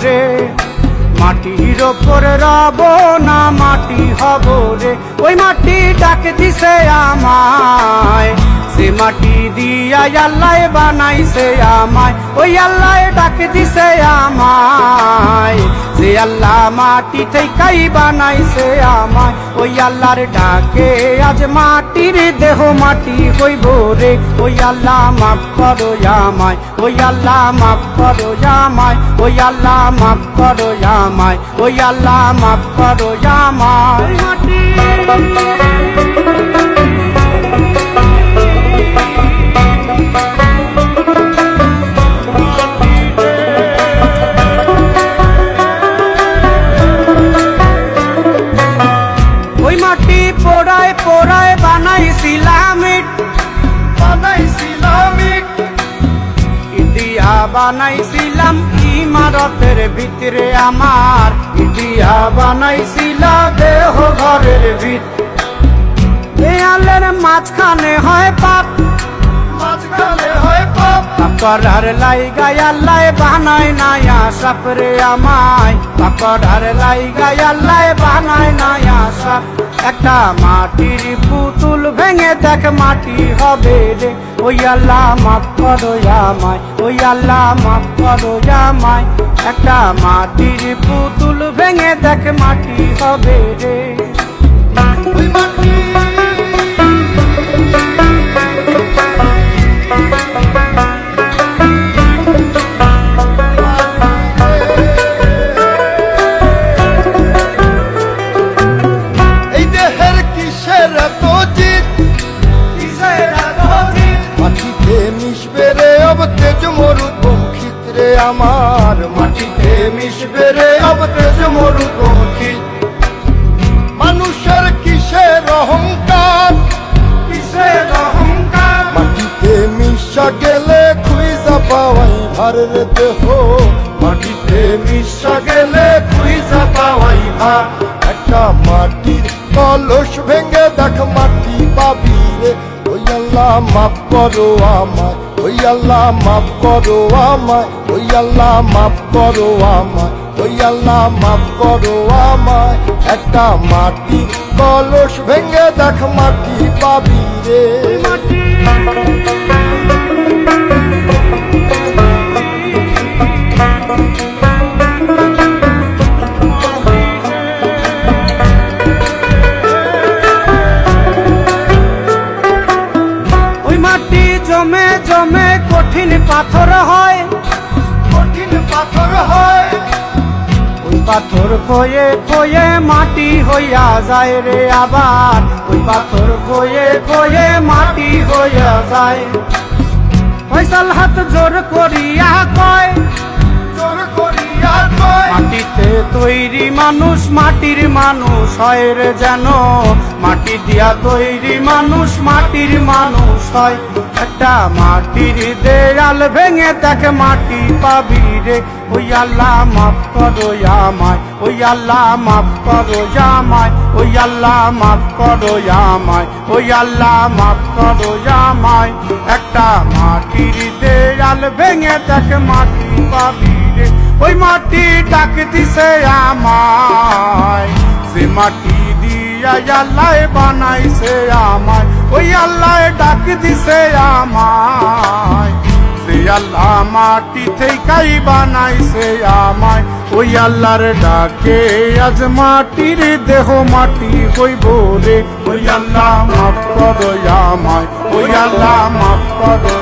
রে, মাটির ওপর রব না মাটি হব রে। ওই মাটি ডাক দিছে আমায়, সে মাটি দিয়া আল্লাহ বানাইছে আমায়। ওই আল্লাহ ডাক দিছে আমায়, যে আল্লাহ মাটি থেকেই বানাইছে আমায়। ওই আল্লাহর ডাকে আজ মাটির দেহ মাটি হইব রে। ওই আল্লাহ মাফ করো আমায়, ওই আল্লাহ মাফ করো আমায়, ওই আল্লাহ মাফ করো আমায়, ওই আল্লাহ মাফ করো আমায়। ওই মাটি পোড়ায় পোড়ায় বানাইছিলাম ইট, ইটিয়া বানাইছিলাম ইমারতের ভিতরে আমার, ইটিয়া বানাইছিল দেহ ঘরের ভিত। দেয়ালের মাঝখানে হয় পাপ, পাকড়ার লাইগায় আল্লাহ বানায় নাই আশাপ রে আমায়, পাকড়ার লাইগায় আল্লাহ বানায় নাই আশাপ। একটা মাটির পুতুল ভেঙে দেখ মাটি হবে রে। ওই আল্লাহ মাফ করো আমায়, ওই আল্লাহ মাফ করো আমায়। একটা মাটির পুতুল ভেঙে দেখ মাটি হবে রে। আমার মাটিতে মিশবে রে অব তেজ মরুপঙ্খী। মানুষের কিসের অহংকার, কিসের অহংকার, মাটিতে মিশা গেলে খুঁজা পাওয়াই ভার রে দেহ, মাটিতে মিশা গেলে খুঁজা পাওয়াই ভার। একটা মাটির কলস ভেঙে দেখ মাটি পাবি রে। ওই আল্লাহ মাফ করো আমায়, ওই আল্লাহ মাফ করো আমায়, ওই আল্লাহ মাফ করো আমায়, ওই আল্লাহ মাফ করো আমায়। একটা মাটির কলস ভেঙে দেখ মাটি পাবি রে। জমে জমে কঠিন পাথর হয়, কঠিন পাথর হয়। ওই পাথর কয়ে কয়ে মাটি হইয়া যায় রে আবার, ওই পাথর কয়ে কয়ে মাটি হইয়া যায়। ফয়সাল হাত জোর করিয়া কয়, জোর করিয়া কয়, মাটিতে তৈরি মানুষ মাটির মানুষ হয় রে যেন, মাটি দিয়া তৈরি মানুষ মাটির মানুষ হয়। একটা মাটির দেয়াল ভেঙে দেখ মাটি পাবি রে। ওই আল্লাহ মাফ করো আমায়, ওই আল্লাহ মাফ করো আমায়, ওই আল্লাহ মাফ করো আমায়, ওই আল্লাহ মাফ করো আমায়। একটা মাটির দেয়াল ভেঙে দেখ মাটি পাবি রে। ওই মাটি ডাক দিছে আমায়, সে মাটি দিয়া আল্লাহ বানাইছে আমায়। ওই আল্লাহ ডাক দিছে আমায়, সে আল্লাহ মাটি থেকেই বানাইছে আমায়। ওই আল্লাহর ডাকে আজ মাটির দেহ মাটি হইব রে। ওই আল্লাহ মাফ করো আমায়, ওই আল্লাহ মাফ করো